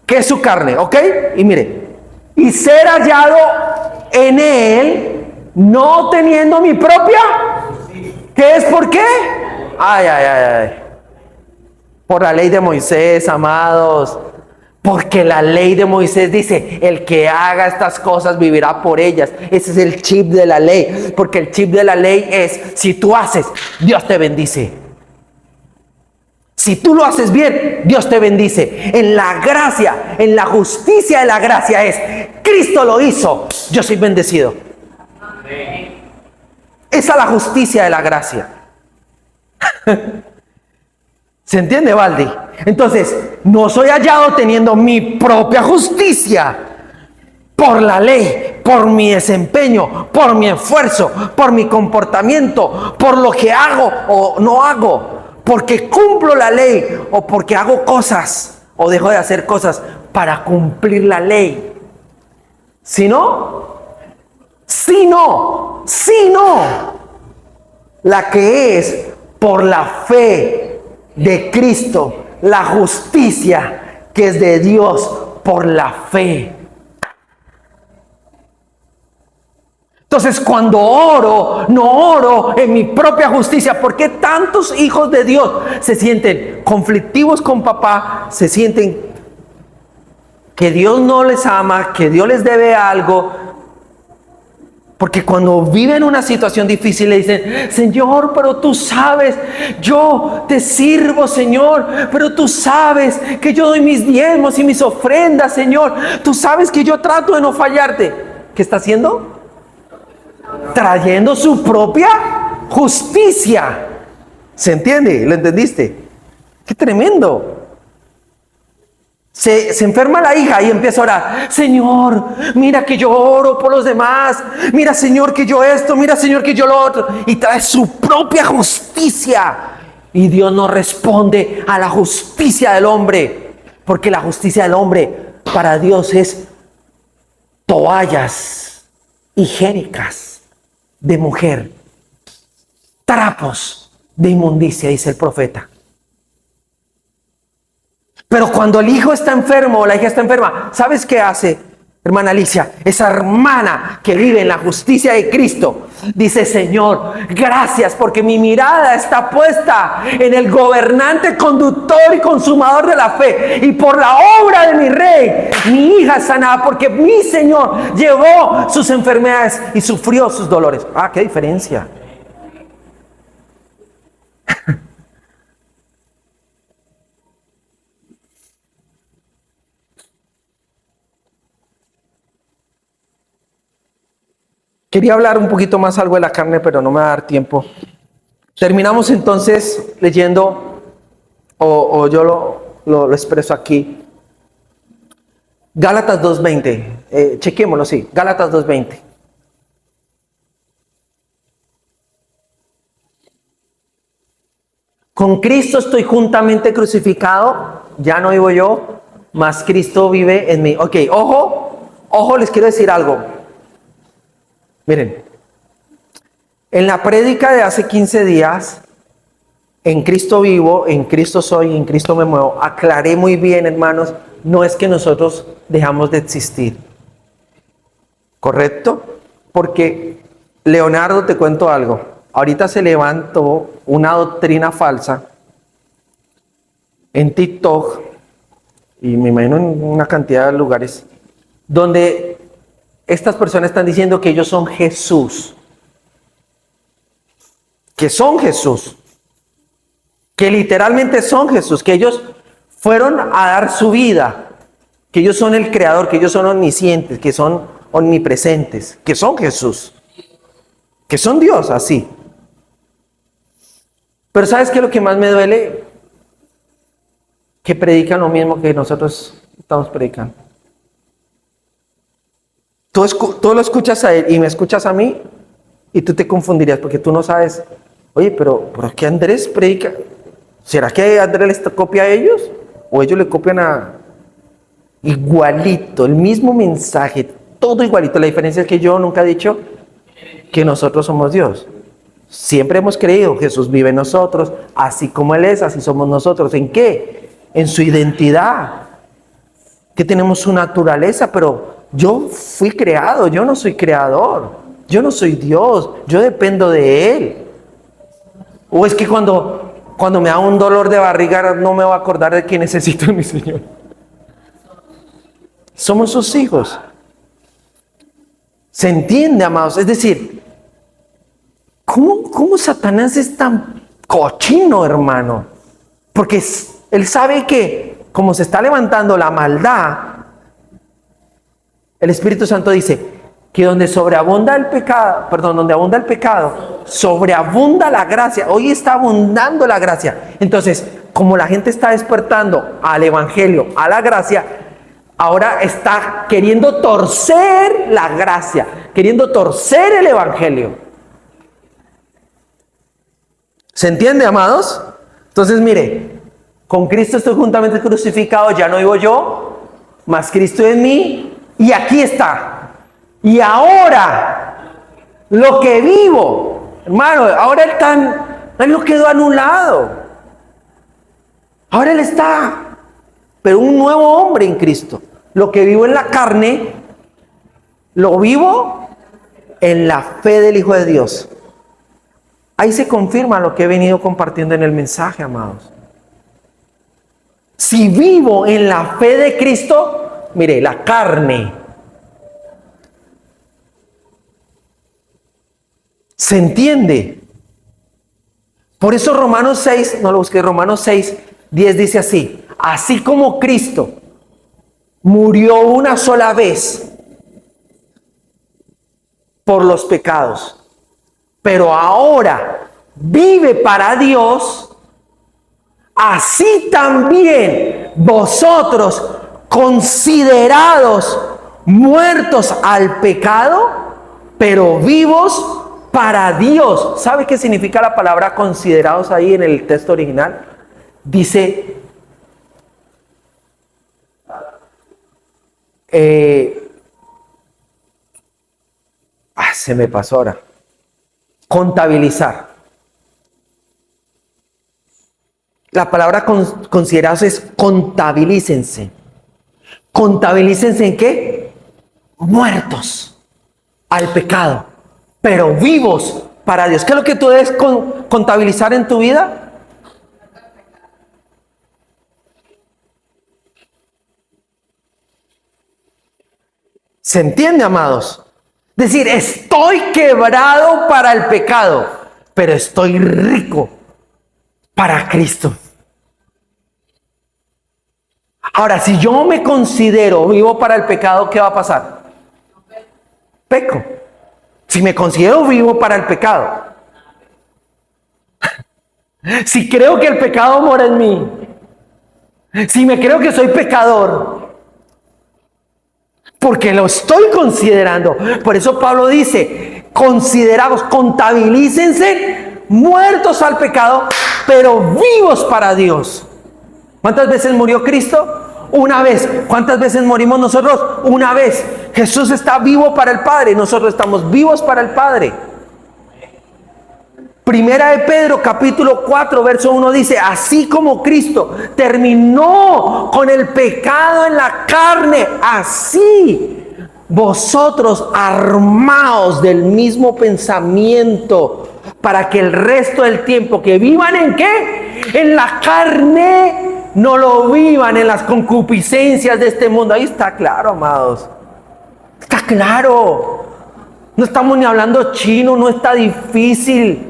que es su carne, ¿ok? Y mire, y ser hallado en él, no teniendo mi propia, ¿qué es por qué? Ay. Por la ley de Moisés, amados. Porque la ley de Moisés dice, el que haga estas cosas vivirá por ellas. Ese es el chip de la ley. Porque el chip de la ley es, si tú haces, Dios te bendice. Si tú lo haces bien, Dios te bendice. En la gracia, en la justicia de la gracia es, Cristo lo hizo, yo soy bendecido. Esa es la justicia de la gracia. ¿Se entiende, Valdi? Entonces, no soy hallado teniendo mi propia justicia por la ley, por mi desempeño, por mi esfuerzo, por mi comportamiento, por lo que hago o no hago, porque cumplo la ley o porque hago cosas o dejo de hacer cosas para cumplir la ley. sino la que es por la fe de Cristo, la justicia que es de Dios por la fe. Entonces, cuando oro, no oro en mi propia justicia. ¿Por qué tantos hijos de Dios se sienten conflictivos con papá? Se sienten que Dios no les ama, que Dios les debe algo. Porque cuando viven una situación difícil le dicen: Señor, pero tú sabes, yo te sirvo, Señor, pero tú sabes que yo doy mis diezmos y mis ofrendas, Señor. Tú sabes que yo trato de no fallarte. ¿Qué está haciendo? Trayendo su propia justicia. ¿Se entiende? ¿Lo entendiste? ¡Qué tremendo! Se enferma la hija y empieza a orar: Señor, mira que yo oro por los demás. Mira, Señor, que yo esto. Mira, Señor, que yo lo otro. Y trae su propia justicia. Y Dios no responde a la justicia del hombre. Porque la justicia del hombre para Dios es toallas higiénicas de mujer, trapos de inmundicia, dice el profeta. Pero cuando el hijo está enfermo o la hija está enferma, ¿sabes qué hace, hermana Alicia? Esa hermana que vive en la justicia de Cristo dice: Señor, gracias, porque mi mirada está puesta en el gobernante, conductor y consumador de la fe, y por la obra de mi rey, mi hija es sanada, porque mi Señor llevó sus enfermedades y sufrió sus dolores. Ah, qué diferencia. Quería hablar un poquito más algo de la carne, pero no me va a dar tiempo. Terminamos entonces leyendo, o yo lo expreso aquí, Gálatas 2:20. Chequémoslo, sí, Gálatas 2:20. Con Cristo estoy juntamente crucificado, ya no vivo yo, mas Cristo vive en mí. Ok, ojo, les quiero decir algo. Miren, en la prédica de hace 15 días, en Cristo vivo, en Cristo soy, en Cristo me muevo, aclaré muy bien, hermanos, no es que nosotros dejamos de existir. ¿Correcto? Porque, Leonardo, te cuento algo. Ahorita se levantó una doctrina falsa en TikTok y me imagino en una cantidad de lugares donde estas personas están diciendo que ellos son Jesús. Que son Jesús. Que literalmente son Jesús. Que ellos fueron a dar su vida. Que ellos son el Creador. Que ellos son omniscientes. Que son omnipresentes. Que son Jesús. Que son Dios, así. Pero ¿sabes qué es lo que más me duele? Que predican lo mismo que nosotros estamos predicando. Tú lo escuchas a él y me escuchas a mí y tú te confundirías porque tú no sabes, oye, pero ¿por qué Andrés predica? ¿Será que Andrés les copia a ellos? ¿O ellos le copian a...? Igualito, el mismo mensaje, todo igualito. La diferencia es que yo nunca he dicho que nosotros somos Dios. Siempre hemos creído, Jesús vive en nosotros, así como Él es, así somos nosotros. ¿En qué? En su identidad. Que tenemos su naturaleza, pero yo fui creado, yo no soy creador. Yo no soy Dios, yo dependo de Él. ¿O es que cuando me da un dolor de barriga no me voy a acordar de que necesito a mi Señor? Somos sus hijos. ¿Se entiende, amados? Es decir, ¿Cómo Satanás es tan cochino, hermano? Porque él sabe que como se está levantando la maldad, el Espíritu Santo dice que donde abunda el pecado, sobreabunda la gracia. Hoy está abundando la gracia. Entonces, como la gente está despertando al Evangelio, a la gracia, ahora está queriendo torcer la gracia, queriendo torcer el Evangelio. ¿Se entiende, amados? Entonces, mire, con Cristo estoy juntamente crucificado, ya no vivo yo, mas Cristo en mí, y aquí está. Y ahora, lo que vivo, hermano, ahora Él no quedó anulado. Ahora Él está, pero un nuevo hombre en Cristo. Lo que vivo en la carne, lo vivo en la fe del Hijo de Dios. Ahí se confirma lo que he venido compartiendo en el mensaje, amados. Si vivo en la fe de Cristo, mire, la carne. ¿Se entiende? Por eso Romanos 6, no lo busqué, Romanos 6, 10 dice así: así como Cristo murió una sola vez por los pecados, pero ahora vive para Dios, así también vosotros, considerados muertos al pecado, pero vivos para Dios. ¿Sabe qué significa la palabra considerados ahí en el texto original? Dice, se me pasó ahora. Contabilizar. La palabra considerados es contabilícense. ¿Contabilícense en qué? Muertos al pecado, pero vivos para Dios. ¿Qué es lo que tú debes contabilizar en tu vida? ¿Se entiende, amados? Es decir, estoy quebrado para el pecado, pero estoy rico para Cristo. Ahora, si yo me considero vivo para el pecado, ¿qué va a pasar? Peco. Si me considero vivo para el pecado, si creo que el pecado mora en mí, si me creo que soy pecador, porque lo estoy considerando. Por eso Pablo dice, considerados, contabilícense muertos al pecado, pero vivos para Dios. ¿Cuántas veces murió Cristo? Una vez. ¿Cuántas veces morimos nosotros? Una vez. Jesús está vivo para el Padre, nosotros estamos vivos para el Padre. Primera de Pedro, capítulo 4, verso 1 dice: así como Cristo terminó con el pecado en la carne, así vosotros armaos del mismo pensamiento, para que el resto del tiempo que vivan ¿en qué? En la carne, no lo vivan en las concupiscencias de este mundo. Ahí está claro, amados. Está claro. No estamos ni hablando chino, no está difícil.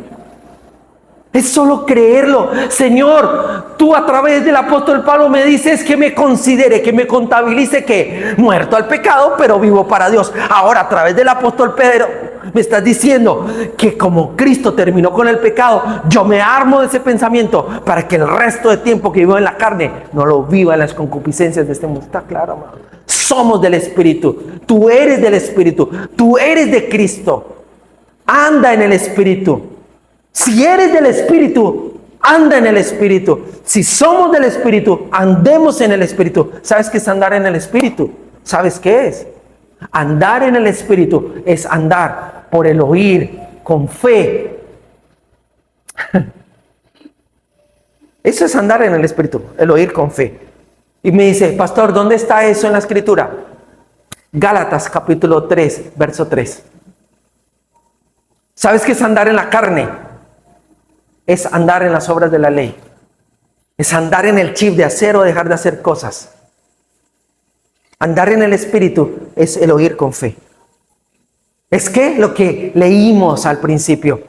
Es solo creerlo. Señor, tú a través del apóstol Pablo me dices que me considere, que me contabilice que muerto al pecado, pero vivo para Dios. Ahora a través del apóstol Pedro me estás diciendo que como Cristo terminó con el pecado, yo me armo de ese pensamiento para que el resto de tiempo que vivo en la carne no lo viva en las concupiscencias de este mundo. Está claro, amado. Somos del Espíritu. Tú eres del Espíritu. Tú eres de Cristo. Anda en el Espíritu. Si eres del Espíritu, anda en el Espíritu. Si somos del Espíritu, andemos en el Espíritu. ¿Sabes qué es andar en el Espíritu? ¿Sabes qué es? Andar en el Espíritu es andar por el oír con fe. Eso es andar en el Espíritu, el oír con fe. Y me dice: pastor, ¿dónde está eso en la Escritura? Gálatas capítulo 3, verso 3. ¿Sabes qué es andar en la carne? Es andar en las obras de la ley. Es andar en el chip de hacer o dejar de hacer cosas. Andar en el Espíritu es el oír con fe. Es que lo que leímos al principio.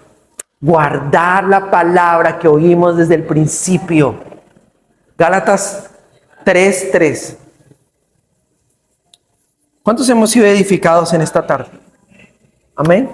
Guardar la palabra que oímos desde el principio. Gálatas 3:3. ¿Cuántos hemos sido edificados en esta tarde? Amén.